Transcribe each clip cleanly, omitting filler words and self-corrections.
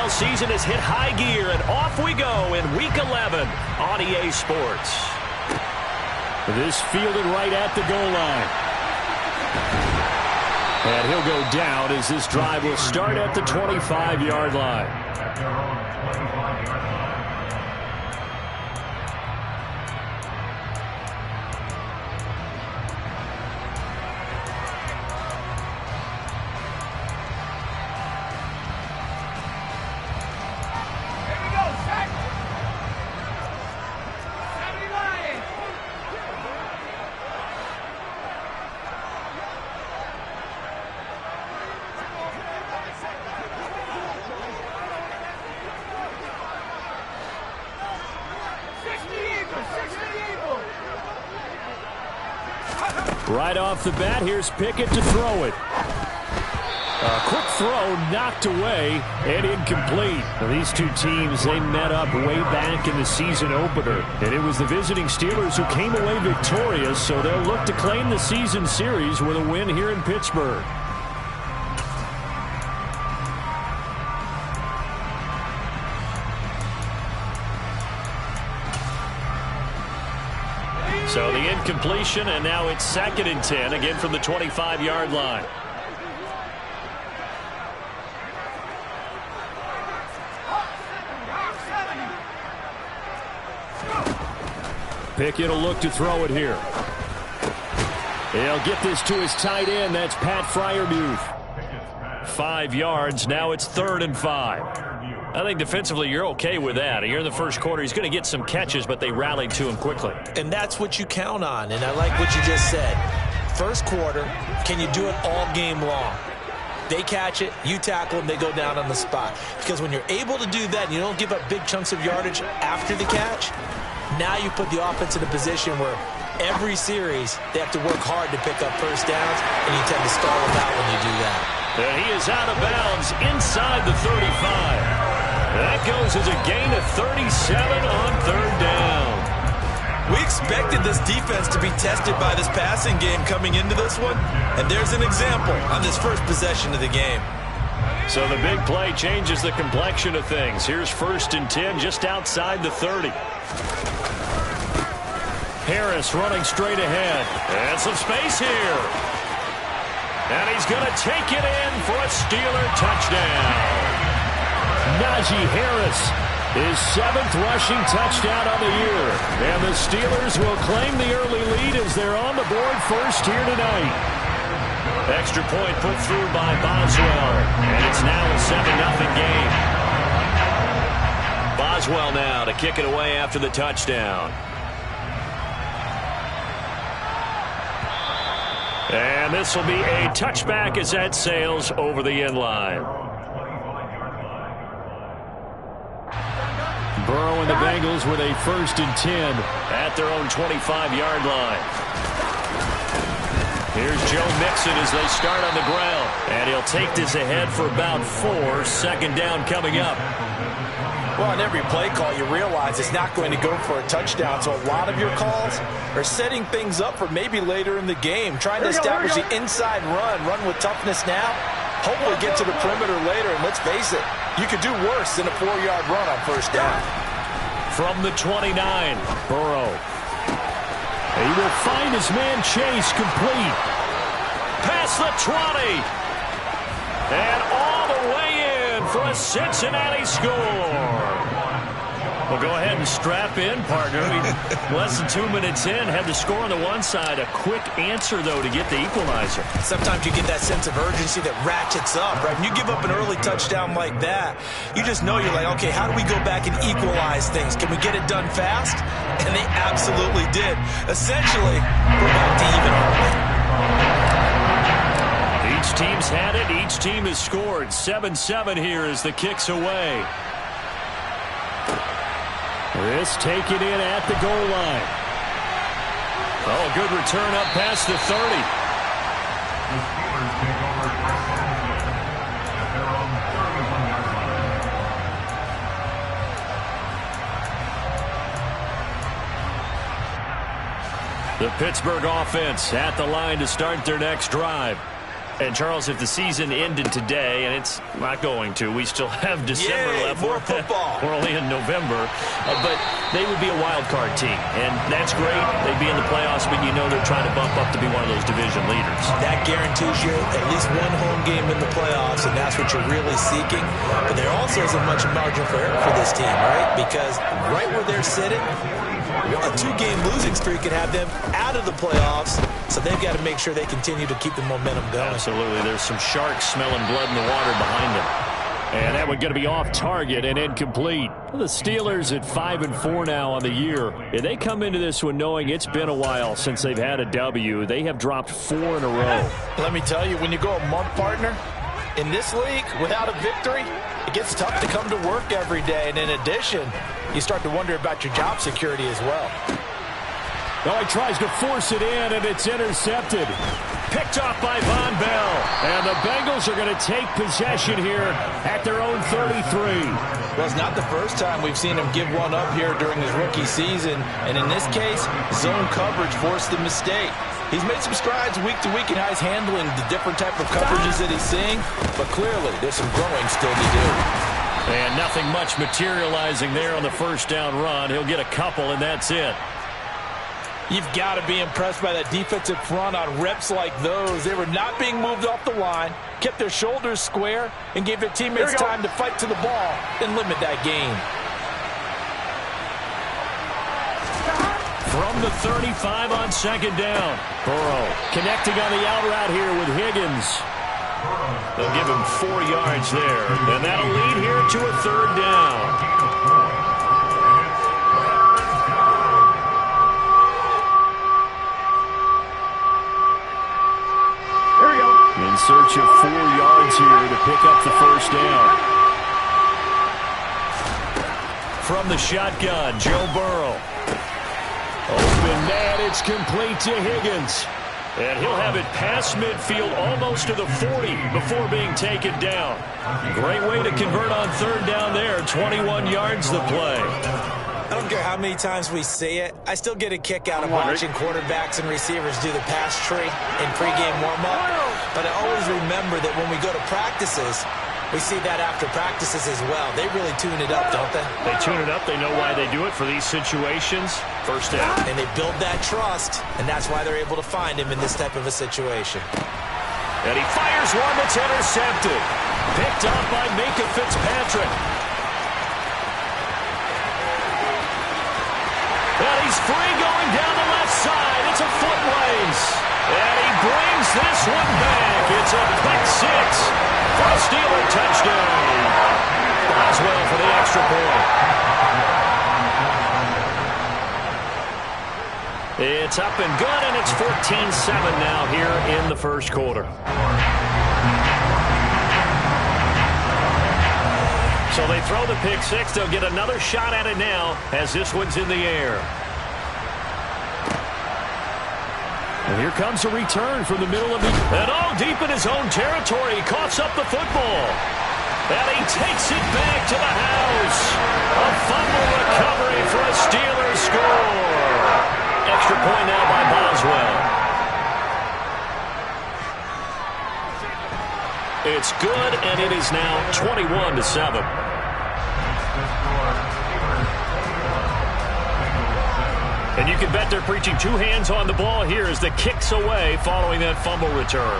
NFL season has hit high gear, and off we go in Week 11 on EA Sports. This fielded right at the goal line. And he'll go down as this drive will start at the 25-yard line. Right off the bat, here's Pickett to throw it. A quick throw knocked away and incomplete. Now, these two teams, they met up way back in the season opener. And it was the visiting Steelers who came away victorious, so they'll look to claim the season series with a win here in Pittsburgh. So the incompletion, and now it's 2nd and 10, again from the 25-yard line. Pickett will look to throw it here. He'll get this to his tight end. That's Pat Freiermuth. 5 yards. Now it's 3rd and 5. I think defensively you're okay with that. Here in the first quarter, he's going to get some catches, but they rallied to him quickly. And that's what you count on, and I like what you just said. First quarter, can you do it all game long? They catch it, you tackle them, they go down on the spot. Because when you're able to do that and you don't give up big chunks of yardage after the catch, now you put the offense in a position where every series they have to work hard to pick up first downs, and you tend to stall them out when you do that. And he is out of bounds inside the 35. That goes as a gain of 37 on 3rd down. We expected this defense to be tested by this passing game coming into this one, and there's an example on this first possession of the game. So the big play changes the complexion of things. Here's 1st and 10 just outside the 30. Harris running straight ahead. And some space here. And he's going to take it in for a Steeler touchdown. Najee Harris, his 7th rushing touchdown on the year. And the Steelers will claim the early lead as they're on the board first here tonight. Extra point put through by Boswell. And it's now a 7-0 game. Boswell now to kick it away after the touchdown. And this will be a touchback as that sails over the end line. Burrow and the Bengals with a 1st and 10 at their own 25-yard line. Here's Joe Mixon as they start on the ground. And he'll take this ahead for about 4. 2nd down coming up. Well, on every play call, you realize it's not going to go for a touchdown. So a lot of your calls are setting things up for maybe later in the game, trying to establish the inside run with toughness now, hopefully get to the perimeter later. And let's face it, you could do worse than a 4-yard run on 1st down. From the 29, Burrow. He will find his man Chase complete. Past the 20. And all the way in for a Cincinnati score. Well, go ahead and strap in, partner. Less than 2 minutes in, had the score on the one side. A quick answer, though, to get the equalizer. Sometimes you get that sense of urgency that ratchets up, right? When you give up an early touchdown like that, you just know you're like, okay, how do we go back and equalize things? Can we get it done fast? And they absolutely did. Essentially, we're back to even. Each team's had it. Each team has scored. 7-7 here as the kick's away. This taken in at the goal line. Oh, good return up past the 30. The Steelers take over at their own 31 yard line. The Pittsburgh offense at the line to start their next drive. And, Charles, if the season ended today, and it's not going to, we still have December left. More football. We're only in November. But they would be a wild card team. And that's great. They'd be in the playoffs, but you know they're trying to bump up to be one of those division leaders. That guarantees you at least one home game in the playoffs, and that's what you're really seeking. But there also isn't much margin for error for this team, right? Because right where they're sitting, a 2-game losing streak could have them out of the playoffs, so they've got to make sure they continue to keep the momentum going. Absolutely. There's some sharks smelling blood in the water behind them. And that one going to be off target and incomplete. The Steelers at 5-4 now on the year. And they come into this one knowing it's been a while since they've had a W. They have dropped 4 in a row. Let me tell you, when you go a month, partner, in this league without a victory, it gets tough to come to work every day. And in addition, you start to wonder about your job security as well. Oh, he tries to force it in, and it's intercepted. Picked off by Von Bell. And the Bengals are going to take possession here at their own 33. Well, it's not the first time we've seen him give one up here during his rookie season. And in this case, zone coverage forced the mistake. He's made some strides week to week in how he's handling the different type of coverages that he's seeing. But clearly, there's some growing still to do. And nothing much materializing there on the first down run. He'll get a couple, and that's it. You've got to be impressed by that defensive front on reps like those. They were not being moved off the line, kept their shoulders square, and gave their teammates time to fight to the ball and limit that gain. From the 35 on second down. Burrow connecting on the out route here with Higgins. They'll give him 4 yards there, and that'll lead here to a third down. In search of 4 yards here to pick up the first down. From the shotgun, Joe Burrow. Open man, it's complete to Higgins. And he'll have it past midfield almost to the 40 before being taken down. Great way to convert on third down there. 21 yards the play. I don't care how many times we see it. I still get a kick out of watching quarterbacks and receivers do the pass tree in pregame warm-up. But I always remember that when we go to practices, we see that after practices as well. They really tune it up, don't they? They tune it up. They know why they do it for these situations. First down. And they build that trust, and that's why they're able to find him in this type of a situation. And he fires one that's intercepted. Picked up by Minka Fitzpatrick. And he's free going down the left side. It's a foot race. And he brings this one back. It's a pick 6 for a Steeler touchdown. Boswell for the extra point. It's up and good, and it's 14-7 now here in the first quarter. So they throw the pick 6. They'll get another shot at it now as this one's in the air. And here comes a return from the middle of the... And all deep in his own territory. He coughs up the football. And he takes it back to the house. A fumble recovery for a Steelers score. Extra point now by Boswell. It's good, and it is now 21-7. And you can bet they're preaching 2 hands on the ball here as the kick's away following that fumble return.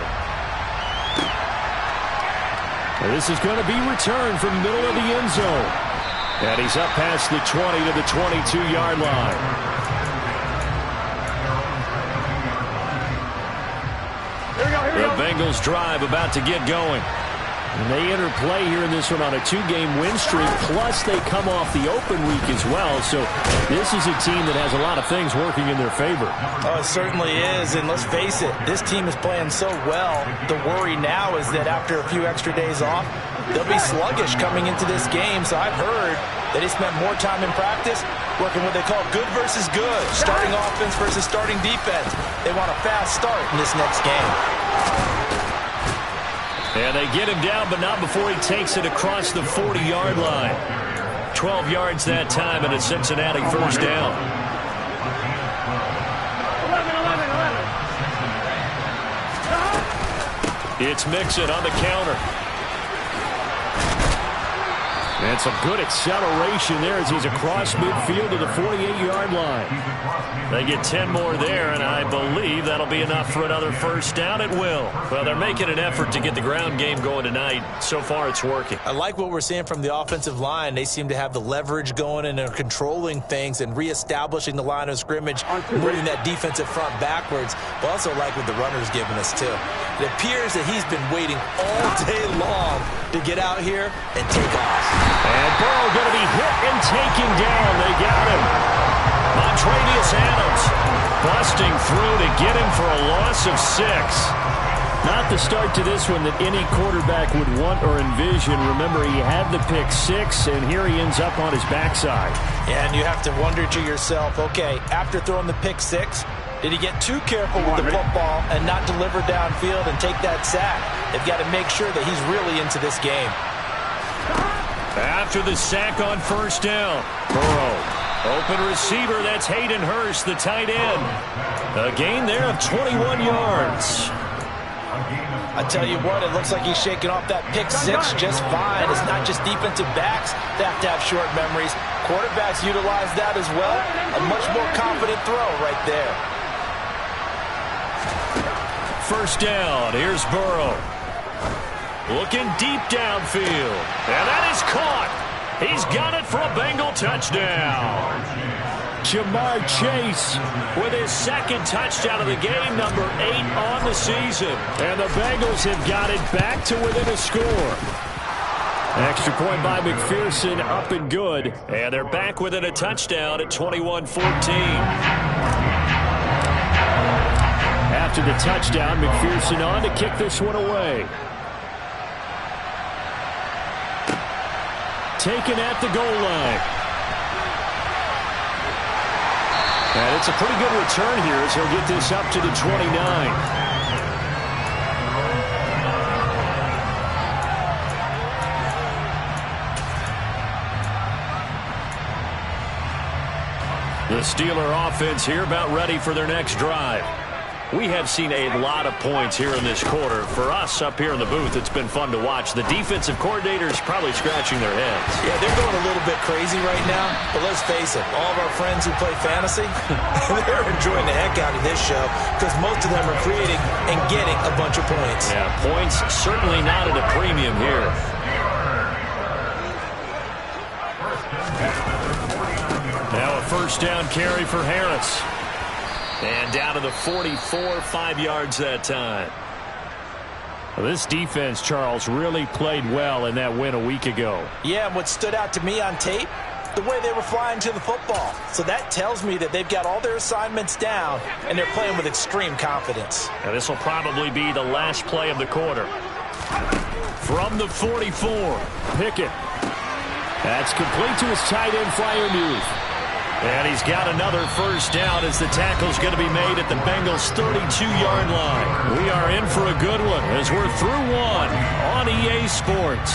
And this is going to be returned from the middle of the end zone. And he's up past the 20 to the 22-yard line. The Bengals drive about to get going. And they enter play here in this one on a 2-game win streak, plus they come off the open week as well. So this is a team that has a lot of things working in their favor. Oh, it certainly is, and let's face it, this team is playing so well. The worry now is that after a few extra days off, they'll be sluggish coming into this game. So I've heard that they spent more time in practice working what they call good versus good, starting offense versus starting defense. They want a fast start in this next game. And they get him down, but not before he takes it across the 40-yard line. 12 yards that time, and a Cincinnati first down. It's Mixon on the counter. And some good acceleration there as he's across midfield to the 48-yard line. They get 10 more there, and I believe that'll be enough for another first down. It will. Well, they're making an effort to get the ground game going tonight. So far, it's working. I like what we're seeing from the offensive line. They seem to have the leverage going, and they're controlling things and reestablishing the line of scrimmage, moving that defensive front backwards. But also like what the runner's giving us, too. It appears that he's been waiting all day long to get out here and take off. And Burrow going to be hit and taken down. They got him. Montravius Adams busting through to get him for a loss of 6. Not the start to this one that any quarterback would want or envision. Remember, he had the pick 6, and here he ends up on his backside. And you have to wonder to yourself, okay, after throwing the pick 6, did he get too careful with the football and not deliver downfield and take that sack? They've got to make sure that he's really into this game. After the sack on first down, Burrow. Open receiver, that's Hayden Hurst, the tight end. A gain there of 21 yards. I tell you what, it looks like he's shaking off that pick 6 just fine. It's not just defensive backs that have to have short memories. Quarterbacks utilize that as well. A much more confident throw right there. First down, here's Burrow. Looking deep downfield. And that is caught. He's got it for a Bengal touchdown. Jamar Chase with his second touchdown of the game, number 8 on the season. And the Bengals have got it back to within a score. Extra point by McPherson, up and good. And they're back within a touchdown at 21-14. After the touchdown, McPherson on to kick this one away. Taken at the goal line. And it's a pretty good return here as he'll get this up to the 29. The Steeler offense here about ready for their next drive. We have seen a lot of points here in this quarter. For us up here in the booth, it's been fun to watch. The defensive coordinators probably scratching their heads. Yeah, they're going a little bit crazy right now. But let's face it, all of our friends who play fantasy, they're enjoying the heck out of this show because most of them are creating and getting a bunch of points. Yeah, points certainly not at a premium here. Now a first down carry for Harris. And down to the 44, 5 yards that time. Well, this defense, Charles, really played well in that win a week ago. Yeah, and what stood out to me on tape, the way they were flying to the football. So that tells me that they've got all their assignments down, and they're playing with extreme confidence. And this will probably be the last play of the quarter. From the 44, Pickett. That's complete to his tight end flyer move. And he's got another first down as the tackle's going to be made at the Bengals' 32-yard line. We are in for a good one as we're through one on EA Sports.